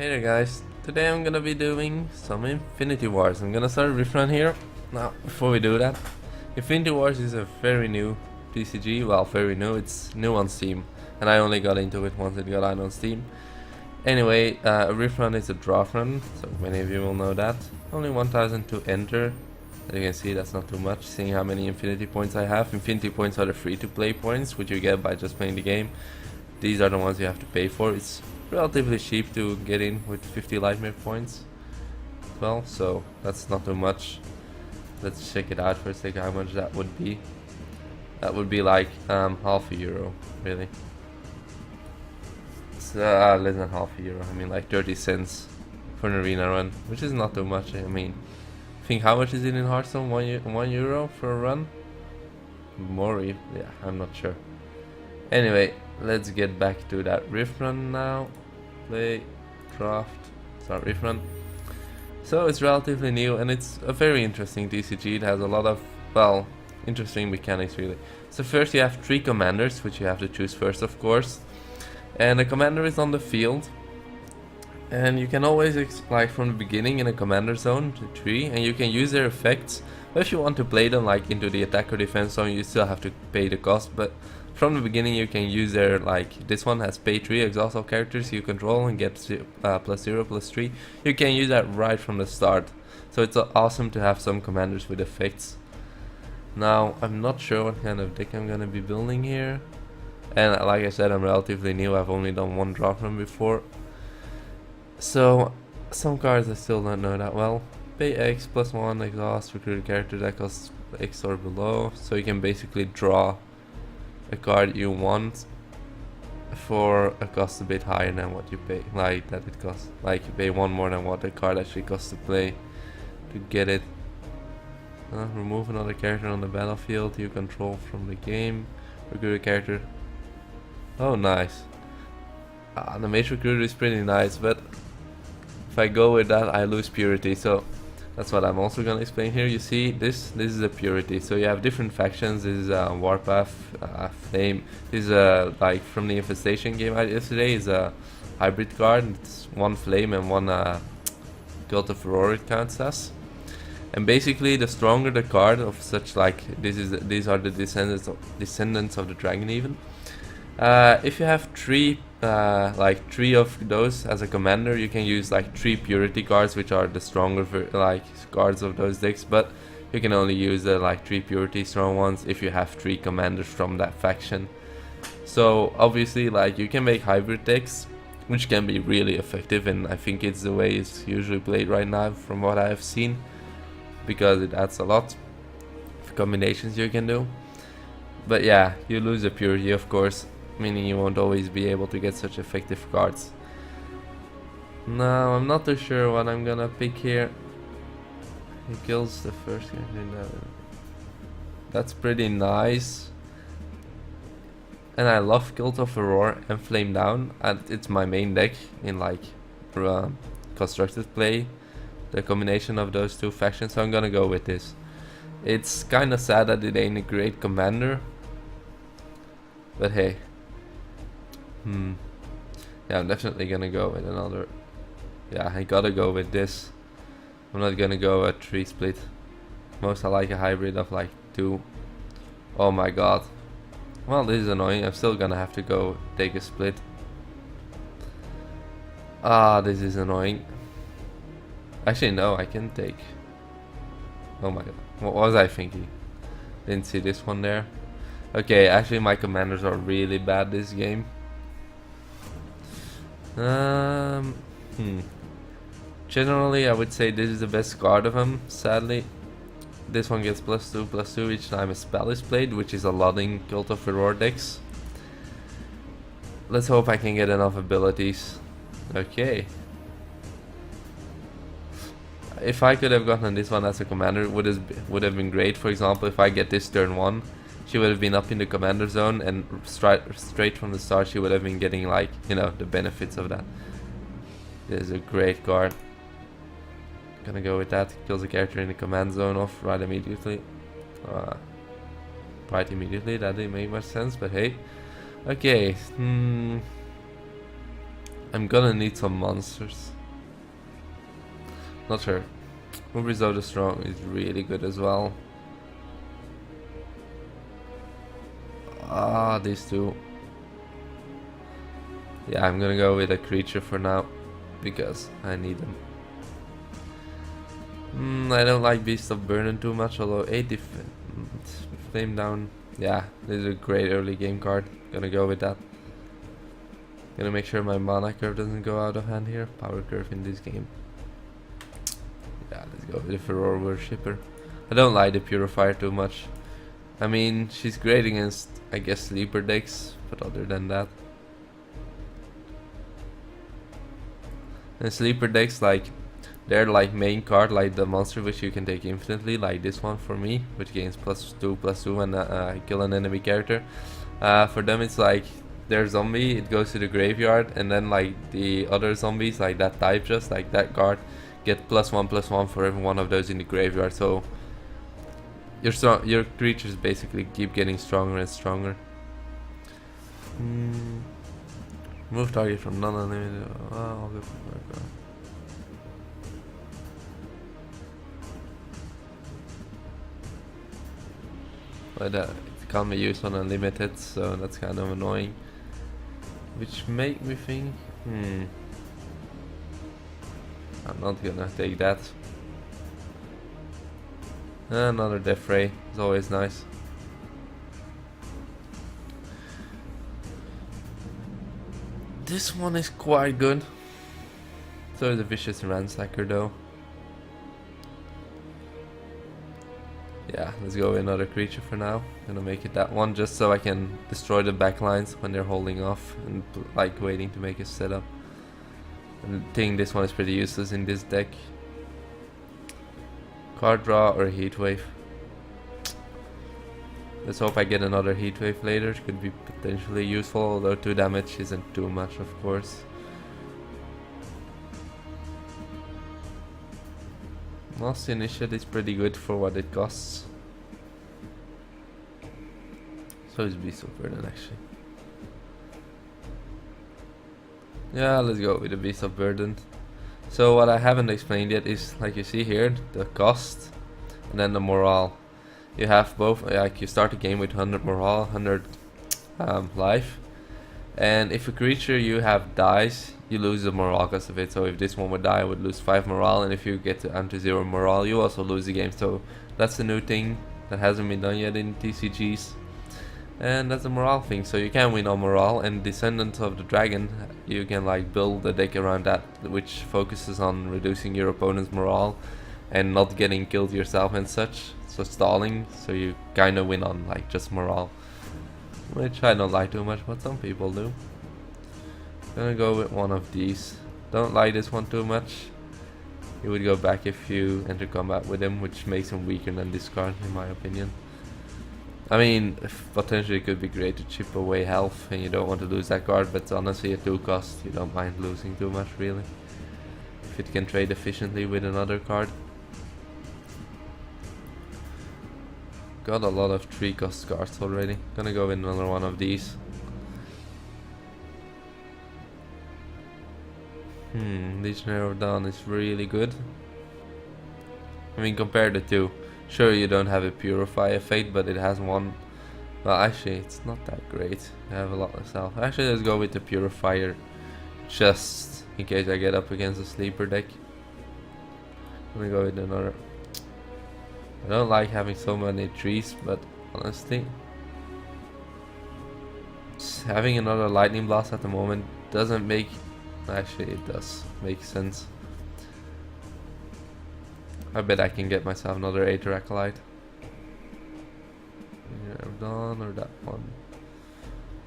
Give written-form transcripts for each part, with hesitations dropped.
Hey there guys, today I'm gonna be doing some Infinity Wars. I'm gonna start a riff run here. Now, before we do that, Infinity Wars is a very new TCG, well very new, it's new on Steam. And I only got into it once it got out on Steam. Anyway, a riff run is a draft run, so many of you will know that. Only 1000 to enter. As you can see, that's not too much, seeing how many Infinity points I have. Infinity points are the free to play points, which you get by just playing the game. These are the ones you have to pay for. It's relatively cheap to get in with 50 Lightmare points as well, so that's not too much. Let's check it out for a second, how much that would be. That would be like half a euro, really. It's less than half a euro, I mean like 30 cents for an arena run, which is not too much. I mean, think how much is it in Hearthstone? 1 euro for a run? More, yeah, I'm not sure. Anyway, let's get back to that riff run now. Play, draft, start riff run. So it's relatively new and it's a very interesting TCG. It has a lot of, well, interesting mechanics really. So first you have 3 commanders, which you have to choose first of course. And the commander is on the field. And you can always, like from the beginning in a commander zone, the 3, and you can use their effects. But if you want to play them like into the attack or defense zone, you still have to pay the cost. But from the beginning you can use their, like this one has pay 3 exhaust all characters you control and get +0/+3. You can use that right from the start. So it's awesome to have some commanders with effects. Now I'm not sure what kind of deck I'm gonna be building here. And like I said, I'm relatively new, I've only done one draft run before. So some cards I still don't know that well. Pay X +1 exhaust, recruit a character that costs X or below. So you can basically draw a card you want for a cost a bit higher than what you pay, like that it costs, like you pay 1 more than what the card actually costs to play to get it. Remove another character on the battlefield you control from the game. Recruit a character. Oh nice. The mage recruiter is pretty nice, but if I go with that I lose purity, so that's what I'm also gonna explain here. You see, this is a purity. So you have different factions. This is Warpath, Flame. This is like from the Infestation game I did yesterday. Is a hybrid card. It's 1 Flame and 1 Cult of Aurora it counts as. And basically, the stronger the card of such, like these are the descendants of the dragon even. If you have 3 like 3 of those as a commander, you can use like 3 purity cards, which are the stronger like cards of those decks, but you can only use the like 3 purity strong ones if you have 3 commanders from that faction. So obviously, like, you can make hybrid decks which can be really effective, and I think it's the way it's usually played right now from what I have seen, because it adds a lot of combinations you can do. But yeah, you lose the purity of course, meaning you won't always be able to get such effective cards. Now I'm not too sure what I'm gonna pick here. He kills the first guy. That's pretty nice. And I love Cult of Aurora and Flame Down, and it's my main deck in like constructed play, the combination of those 2 factions, so I'm gonna go with this. It's kinda sad that it ain't a great commander, but hey. Yeah, I'm definitely gonna go with another. Yeah, I gotta go with this. I'm not gonna go a 3 split. Most I like a hybrid of like 2. Oh my god. Well, this is annoying. I'm still gonna have to go take a split. This is annoying. Actually no, I can take. Oh my god, what was I thinking? Didn't see this one there. Okay, actually my commanders are really bad this game. Generally I would say this is the best card of them, sadly. This one gets +2/+2 each time a spell is played, which is a lot in Cult of Aurora decks. Let's hope I can get enough abilities. Okay. If I could have gotten this one as a commander, it would have been great. For example, if I get this turn 1, she would have been up in the commander zone, and straight from the start she would have been getting, like, you know, the benefits of that. This is a great card. Gonna go with that. Kills a character in the command zone off right immediately. That didn't make much sense, but hey. Okay. I'm gonna need some monsters. Not sure. Ubisoft the Strong is really good as well. Ah, these two. Yeah, I'm gonna go with a creature for now because I need them. I don't like Beast of Burden too much, although 80 Flame Down. Yeah, this is a great early game card. Gonna go with that. Gonna make sure my mana curve doesn't go out of hand here. Power curve in this game. Yeah, let's go with the Furor Worshipper. I don't like the Purifier too much. I mean, she's great against, I guess, sleeper decks, but other than that. And sleeper decks, like, they're like main card, like the monster which you can take infinitely, like this one for me, which gains +2/+2 and kill an enemy character. For them it's like their zombie, it goes to the graveyard, and then like the other zombies, like that type, just like that card, get +1/+1 for every one of those in the graveyard. So your creatures basically keep getting stronger and stronger. Move target from non-unlimited. I'll go for that. But it can't be used on unlimited, so that's kind of annoying. Which make me think, I'm not gonna take that. Another Death Ray is always nice. This one is quite good. So is a Vicious Ransacker though. Yeah, let's go with another creature for now. Gonna make it that one just so I can destroy the backlines when they're holding off and like waiting to make a setup. And I think this one is pretty useless in this deck. Card draw or Heatwave. Let's hope I get another Heatwave later. It could be potentially useful, although 2 damage isn't too much, of course. Lost Initiate is pretty good for what it costs. So is Beast of Burden actually. Yeah, let's go with the Beast of Burden. So what I haven't explained yet is, like you see here, the cost and then the morale. You have both, like you start the game with 100 morale, 100 life, and if a creature you have dies, you lose the morale because of it. So if this one would die, I would lose 5 morale, and if you get to 0 morale, you also lose the game. So that's a new thing that hasn't been done yet in TCGs, and that's a morale thing. So you can win on morale, and Descendants of the Dragon, you can like build a deck around that, which focuses on reducing your opponent's morale and not getting killed yourself and such. So stalling, so you kind of win on like just morale, which I don't like too much, but some people do. Gonna go with one of these. Don't like this one too much. You would go back if you enter combat with him, which makes him weaker than this card in my opinion. I mean, potentially it could be great to chip away health and you don't want to lose that card, but honestly at 2 cost you don't mind losing too much really, if it can trade efficiently with another card. Got a lot of 3 cost cards already. Gonna go with another one of these. Legionary of Dawn is really good. I mean, compare the two. Sure, you don't have a Purifier Fate, but it has one. Well, actually, it's not that great. I have a lot of stuff. Actually, let's go with the Purifier, just in case I get up against a sleeper deck. Let me go with another. I don't like having so many trees, but honestly, having another Lightning Blast at the moment doesn't make. Actually, it does make sense. I bet I can get myself another Aether Acolyte. I've done, or that one.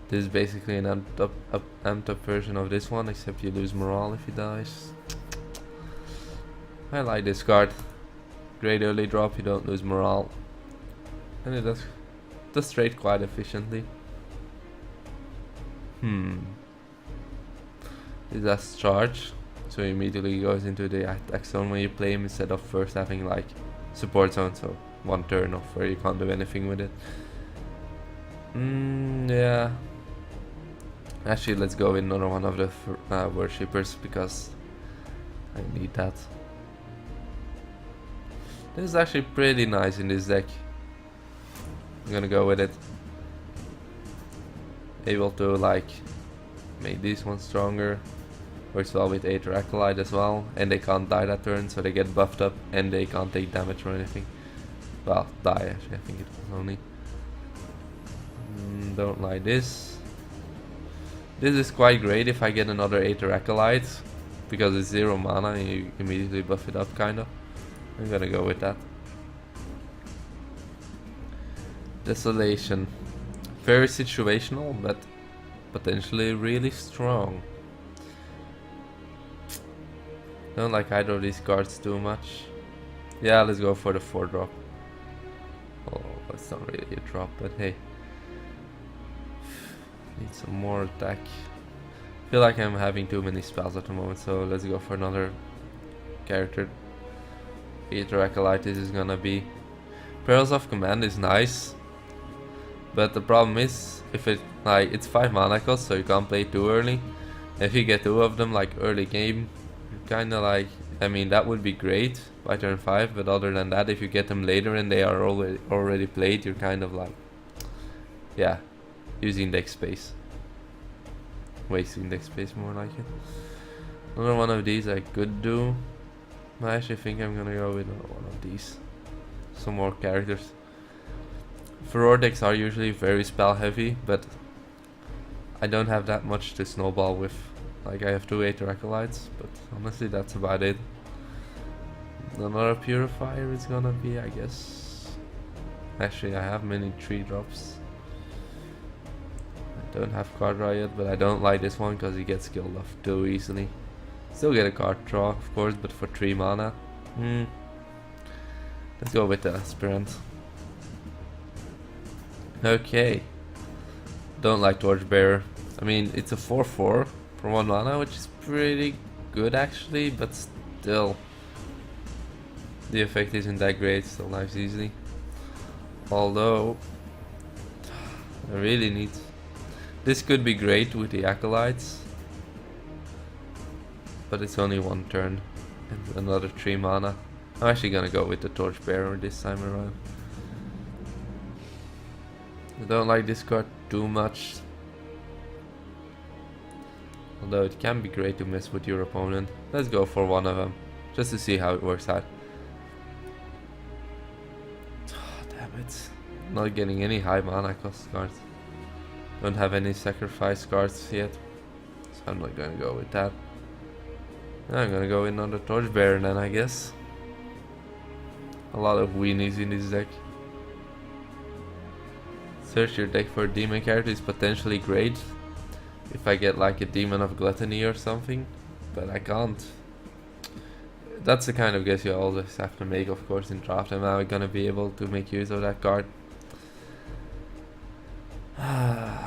This is basically an amped up version of this one, except you lose morale if he dies. I like this card. Great early drop, you don't lose morale, and it does trade quite efficiently. It does charge, so he immediately goes into the attack zone when you play him, instead of first having like support zone, so 1 turn off where you can't do anything with it. Yeah, Actually, let's go with another one of the worshippers because I need that. This is actually pretty nice in this deck. I'm gonna go with it. Able to like make this one stronger. Works well with Aether Acolyte as well, and they can't die that turn, so they get buffed up and they can't take damage or anything. Well, die actually, I think it was only. Don't like this. This is quite great if I get another Aether Acolyte, because it's 0 mana and you immediately buff it up kinda. I'm gonna go with that. Desolation. Very situational, but potentially really strong. Don't like either of these cards too much. Yeah, let's go for the 4-drop. Oh, it's not really a drop, but hey. Need some more attack. Feel like I'm having too many spells at the moment, so let's go for another character. Aether Acolyte, this is gonna be. Perils of Command is nice, but the problem is if it like it's 5 mana cost, so you can't play too early. If you get 2 of them like early game, kinda like, I mean that would be great by turn 5, but other than that, if you get them later and they are already played, you're kind of like, yeah, using deck space, wasting deck space more like it. Another one of these I could do. I actually think I'm gonna go with another one of these. Some more characters. Furore decks are usually very spell heavy, but I don't have that much to snowball with. Like I have 2 Aether Acolytes, but honestly that's about it. Another Purifier is gonna be, I guess. Actually I have many 3-drops. I don't have card draw yet, but I don't like this one because he gets killed off too easily. Still get a card draw of course, but for 3 mana. Let's go with the Aspirant. Okay. Don't like Torchbearer. I mean it's a 4/4 for 1 mana, which is pretty good actually, but still the effect isn't that great, still dies easily. Although I really need, this could be great with the Acolytes, but it's only 1 turn and another 3 mana. I'm actually gonna go with the Torchbearer this time around. I don't like this card too much, although it can be great to mess with your opponent. Let's go for one of them, just to see how it works out. Oh, damn it. Not getting any high mana cost cards. Don't have any sacrifice cards yet, so I'm not gonna go with that. I'm gonna go with another Torchbearer then, I guess. A lot of weenies in this deck. Search your deck for a demon character is potentially great if I get like a Demon of Gluttony or something, but I can't. That's the kind of guess you always have to make, of course, in draft. Am I gonna be able to make use of that card? I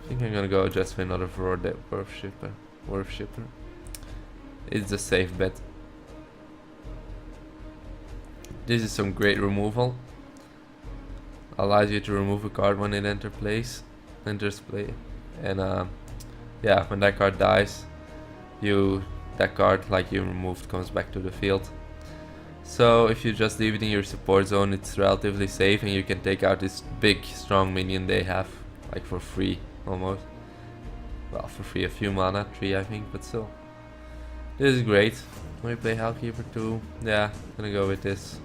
think I'm gonna go just for another Furore Worshipper. It's a safe bet. This is some great removal. Allows you to remove a card when it enters play, and yeah, when that card dies, that card like you removed comes back to the field. So if you just leave it in your support zone, it's relatively safe, and you can take out this big strong minion they have, like for free almost. Well, for free, a few mana, 3 I think, but still. This is great. When we play Hellkeeper 2, yeah, I'm gonna go with this.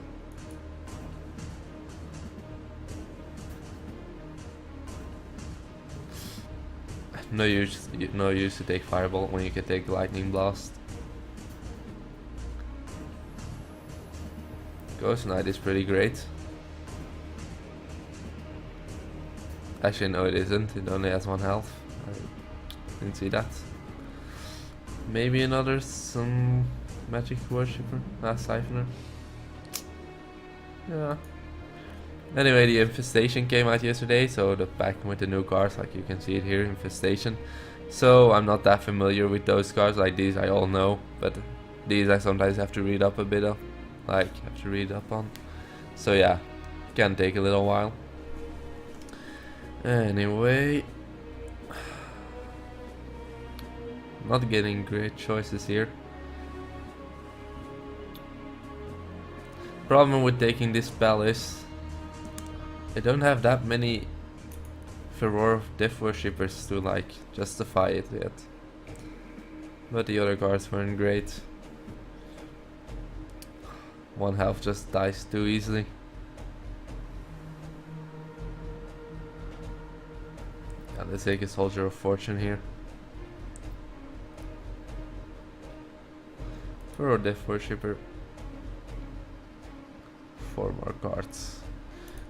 No use to take Fireball when you can take Lightning Blast. Ghost Knight is pretty great. Actually no, it isn't, it only has 1 health. I didn't see that. Maybe another some Magic Worshipper, Siphoner. Yeah. Anyway, the Infestation came out yesterday, so the pack with the new cards, like you can see it here, Infestation. So I'm not that familiar with those cards, like these I all know, but these I sometimes have to read up a bit of, have to read up on. So yeah, can take a little while. Anyway, not getting great choices here. Problem with taking this spell is I don't have that many Furor Death Worshippers to like justify it yet. But the other cards weren't great. One health just dies too easily. Yeah, let's take a Soldier of Fortune here. Furor Death Worshipper. 4 more cards.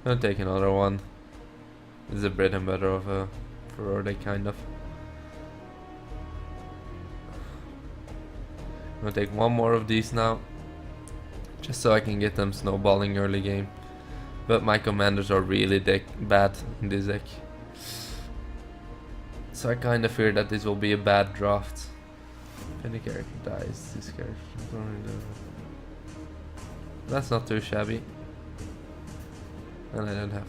Gonna take another one. This is the bread and butter of a Furor deck, kind of. I'm gonna take one more of these now, just so I can get them snowballing early game. But my commanders are really bad in this deck, so I kind of fear that this will be a bad draft. If any character dies, this character. That's not too shabby. And I don't have.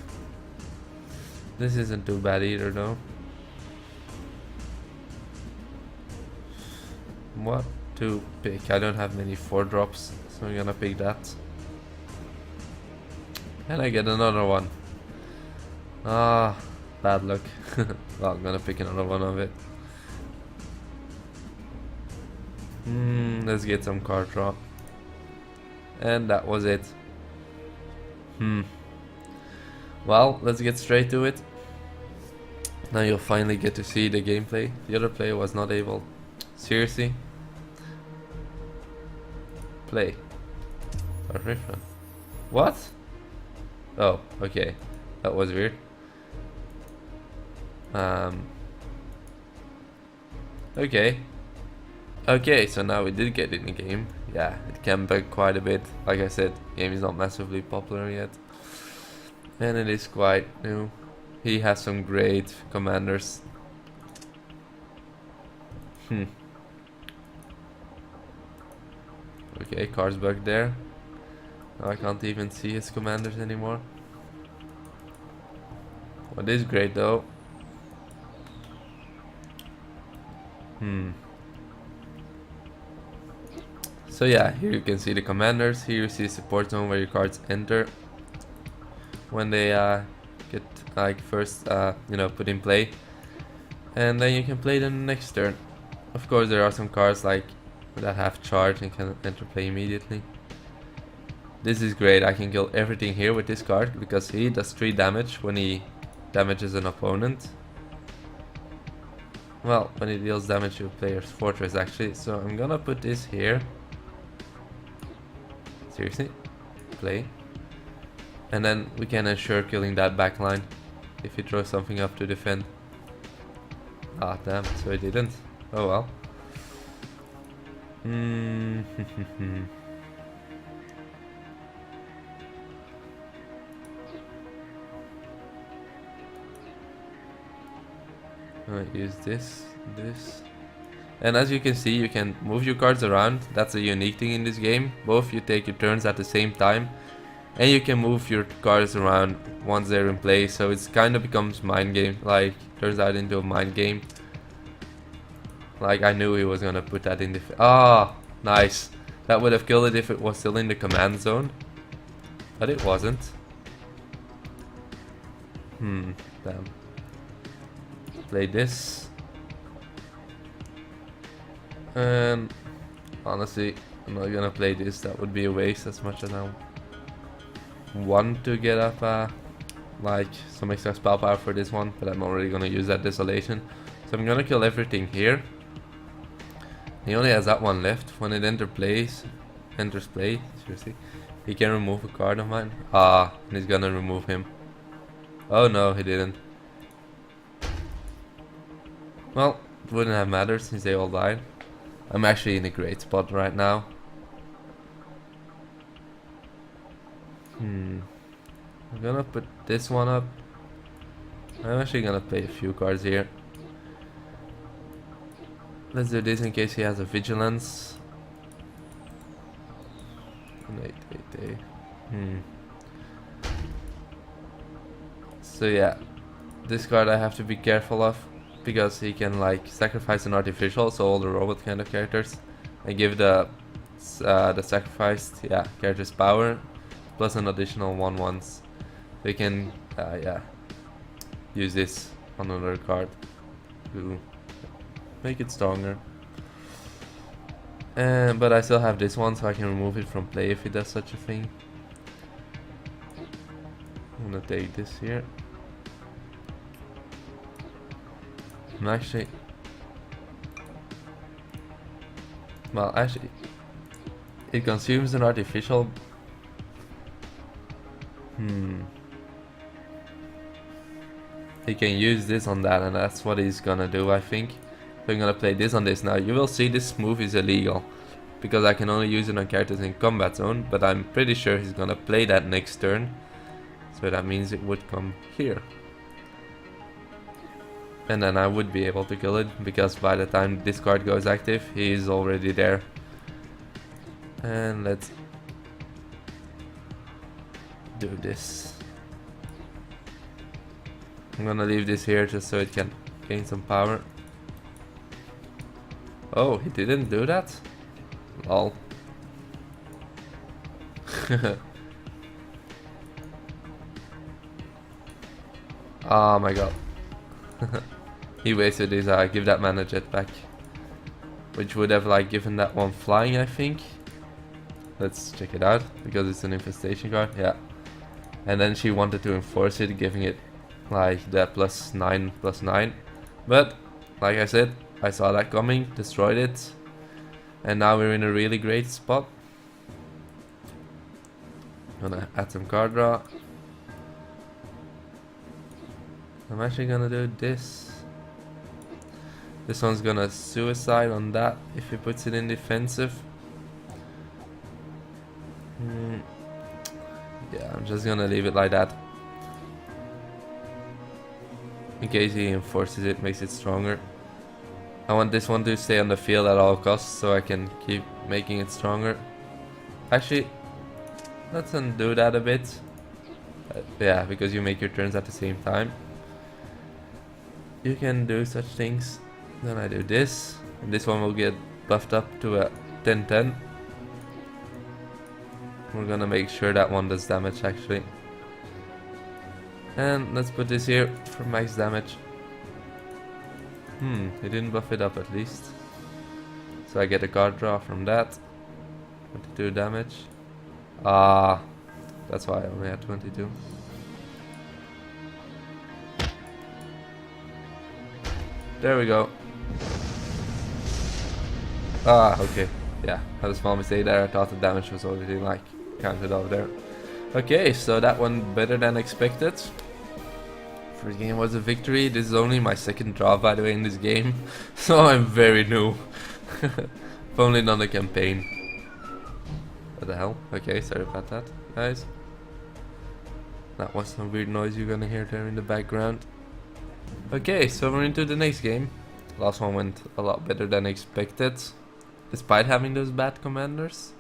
This isn't too bad either, though. What to pick? I don't have many 4-drops, so I'm gonna pick that. And I get another one. Ah, bad luck. Well, I'm gonna pick another one of it. Let's get some card draw. And that was it. Well, let's get straight to it. Now you'll finally get to see the gameplay. The other player was not able. Seriously? Play. Or refrun. What? Oh, okay. That was weird. Okay. Okay, so now we did get in the game. Yeah, it can bug quite a bit. Like I said, game is not massively popular yet. And it is quite new. He has some great commanders. Okay, cards bugged there. Now I can't even see his commanders anymore. What is great though. So yeah, here you can see the commanders. Here you see support zone where your cards enter when they get like first put in play, and then you can play them next turn. Of course, there are some cards like that have charge and can enter play immediately. This is great. I can kill everything here with this card because he does 3 damage when he damages an opponent. Well, when he deals damage to a player's fortress, actually. So I'm gonna put this here. Seriously, play. And then we can ensure killing that backline if he throws something up to defend. Ah, damn, so he didn't. Oh well. I use this. And as you can see, you can move your cards around. That's a unique thing in this game. Both you take your turns at the same time. And you can move your cards around once they're in play, so it's kind of becomes mind game, like turns out into a mind game. Like I knew he was gonna put that in the nice. That would have killed it if it was still in the command zone, but it wasn't. Damn. Play this, and honestly, I'm not gonna play this. That would be a waste. As much as I want to get up like some extra spell power for this one, but I'm already gonna use that Desolation, so I'm gonna kill everything here. He only has that one left. When it enters play, seriously, he can remove a card of mine. And he's gonna remove him. Oh no, he didn't. Well, it wouldn't have mattered since they all died. I'm actually in a great spot right now. I'm gonna put this one up. I'm actually gonna play a few cards here. Let's do this in case he has a Vigilance. So yeah, this card I have to be careful of, because he can like sacrifice an artificial, so all the robot kind of characters, and give the sacrificed characters power, plus an additional 1/1s. They can use this on another card to make it stronger. But I still have this one, so I can remove it from play if it does such a thing. I'm gonna take this here. And actually, well, actually, it consumes an artificial. He can use this on that, and that's what he's gonna do, I think. So I'm gonna play this on this. Now you will see this move is illegal, because I can only use it on characters in combat zone, but I'm pretty sure he's gonna play that next turn. So that means it would come here. And then I would be able to kill it, because by the time this card goes active, he is already there. And let's do this. I'm gonna leave this here just so it can gain some power. Oh, he didn't do that? Lol. Oh my god. He wasted his give that mana jetpack, which would have like given that one flying, I think. Let's check it out, because it's an infestation card. Yeah. And then she wanted to enforce it, giving it like that +9/+9. But like I said, I saw that coming, destroyed it, and now we're in a really great spot. Gonna add some card draw. I'm actually gonna do this. This one's gonna suicide on that if he puts it in defensive. Yeah, I'm just gonna leave it like that. In case he enforces it, makes it stronger. I want this one to stay on the field at all costs, so I can keep making it stronger. Actually, let's undo that a bit. Yeah, because you make your turns at the same time. You can do such things. Then I do this, and this one will get buffed up to a 10/10. We're gonna make sure that one does damage actually. And let's put this here for max damage. He didn't buff it up at least. So I get a card draw from that. 22 damage. Ah, that's why I only had 22. There we go. Ah, okay. Yeah, had a small mistake there. I thought the damage was already like counted over there. Okay, so that one better than expected. First game was a victory. This is only my second draw, by the way, in this game. So I'm very new. I've only done a campaign. What the hell? Okay, sorry about that, guys. That was some weird noise you're gonna hear there in the background. Okay, so we're into the next game. Last one went a lot better than expected, despite having those bad commanders.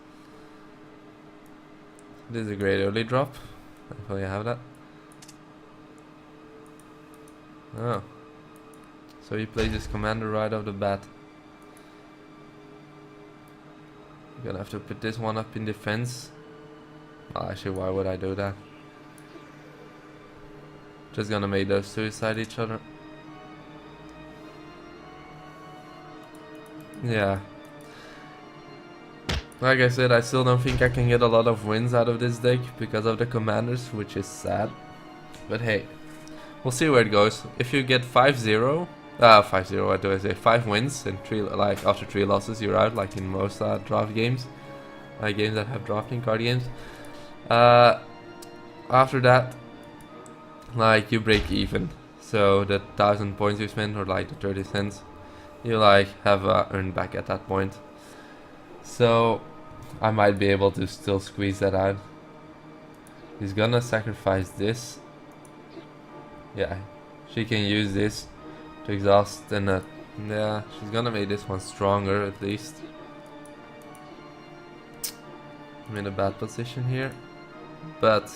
This is a great early drop. Hopefully I have that. Oh. So he plays his commander right off the bat. I'm gonna have to put this one up in defense. Oh, actually, why would I do that? Just gonna make those suicide each other. Yeah. Like I said, I still don't think I can get a lot of wins out of this deck because of the commanders, which is sad. But hey, we'll see where it goes. If you get 5-0, 5-0, what do I say? 5 wins and 3, like after 3 losses, you're out, like in most draft games, like games that have drafting card games. After that, like you break even. So the 1,000 points you spent, or like the 30 cents, you like have earned back at that point. So I might be able to still squeeze that out. He's gonna sacrifice this. Yeah, she can use this to exhaust, and yeah, she's gonna make this one stronger at least. I'm in a bad position here, but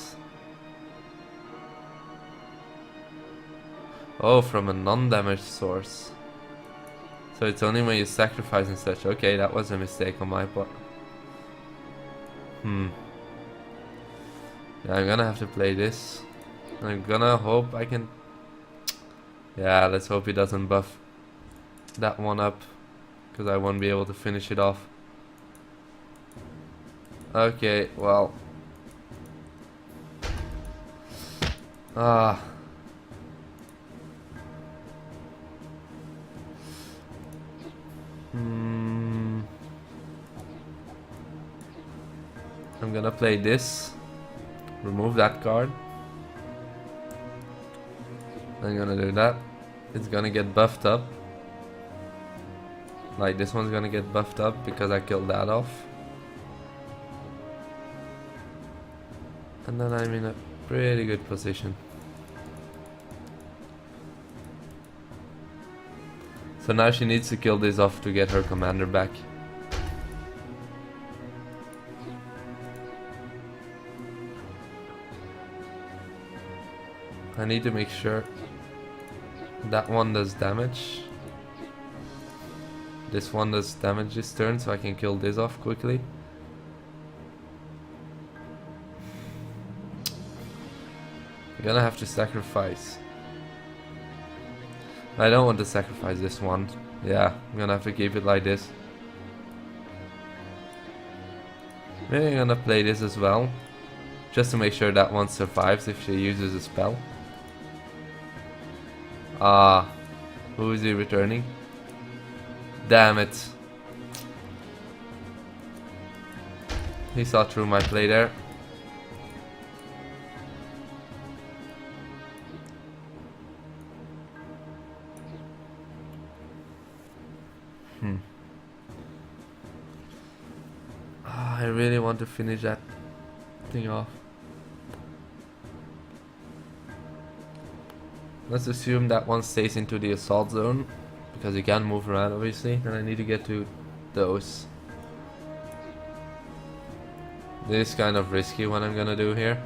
Oh, from a non-damaged source. So it's only when you sacrifice and such. Okay, that was a mistake on my part. Yeah, I'm gonna have to play this. I'm gonna hope I can... Yeah, let's hope he doesn't buff that one up, because I won't be able to finish it off. Okay, well... I'm gonna play this. Remove that card. I'm gonna do that. It's gonna get buffed up. Like this one's gonna get buffed up because I killed that off. And then I'm in a pretty good position. So now she needs to kill this off to get her commander back. I need to make sure that one does damage. This one does damage this turn, so I can kill this off quickly. I'm gonna have to sacrifice. I don't want to sacrifice this one. Yeah, I'm gonna have to keep it like this. Maybe I'm gonna play this as well, just to make sure that one survives if she uses a spell. Who is he returning? Damn it. He saw through my play there. I really want to finish that thing off. Let's assume that one stays into the assault zone, because you can't move around obviously, and I need to get to those. This is kind of risky what I'm gonna do here.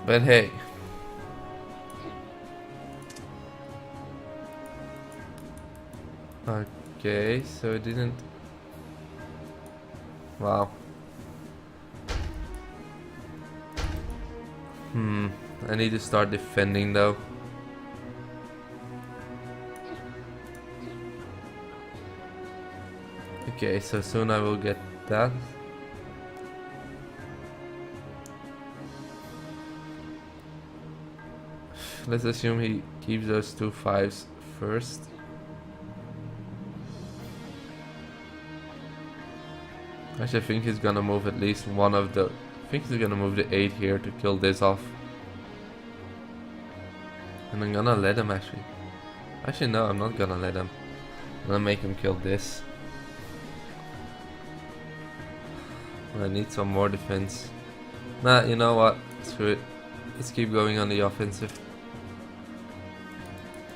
But hey. Okay, so it didn't... Wow. I need to start defending though. Okay, so soon I will get that. Let's assume he keeps those 2 5s first. Actually, I think he's gonna move at least one of the... I think he's gonna move the 8 here to kill this off. And I'm gonna let him actually. Actually no, I'm not gonna let him. I'm gonna make him kill this. I need some more defense. Nah, you know what? Screw it. Let's keep going on the offensive.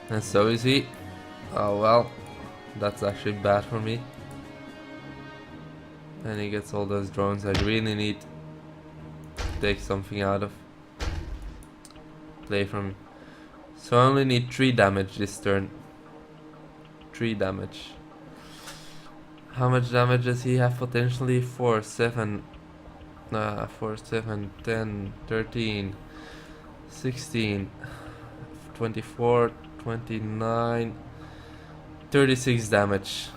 And so is he. Oh well. That's actually bad for me. And he gets all those drones I really need to take something out of. Play from... So I only need 3 damage this turn. 3 damage. How much damage does he have potentially? 4, 7, 4, 7, 10, 13, 16, 24, 29, 36 damage.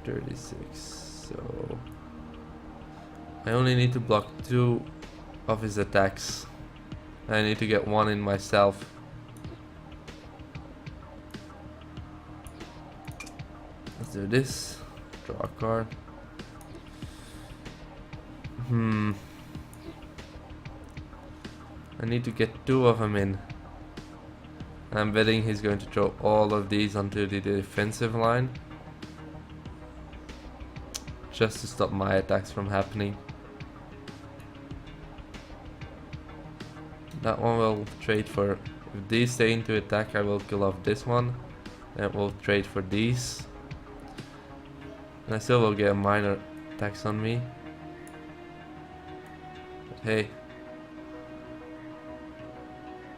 36, so... I only need to block 2 of his attacks. I need to get 1 in myself. Let's do this. Draw a card. I need to get 2 of them in. I'm betting he's going to throw all of these onto the defensive line, just to stop my attacks from happening. That one will trade for... If these stay into attack, I will kill off this one. And we'll trade for these. And I still will get a minor attacks on me. But hey,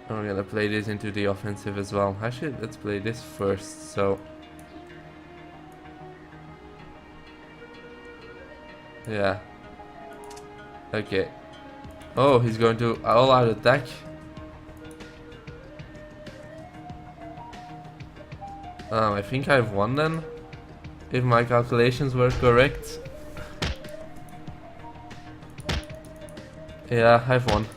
I'm gonna play this into the offensive as well. Actually, let's play this first. So yeah. Okay. Oh, he's going to all-out attack. I think I've won then, if my calculations were correct. Yeah, I've won.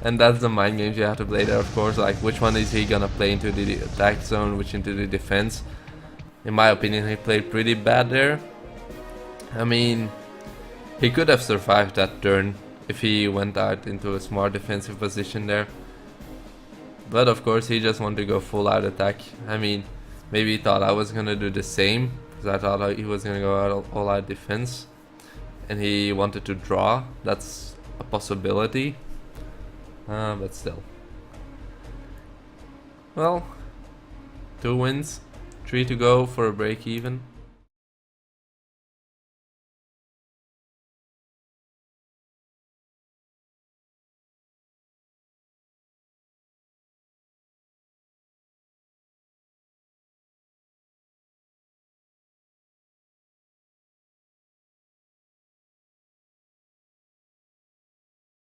And that's the mind games you have to play there, of course. Like, which one is he gonna play into the attack zone, which into the defense? In my opinion, he played pretty bad there. I mean, he could have survived that turn if he went out into a smart defensive position there. But of course he just wanted to go full out attack. I mean, maybe he thought I was gonna do the same, because I thought he was gonna go out all out defense. And he wanted to draw. That's a possibility. But still. Well, 2 wins, 3 to go for a break even.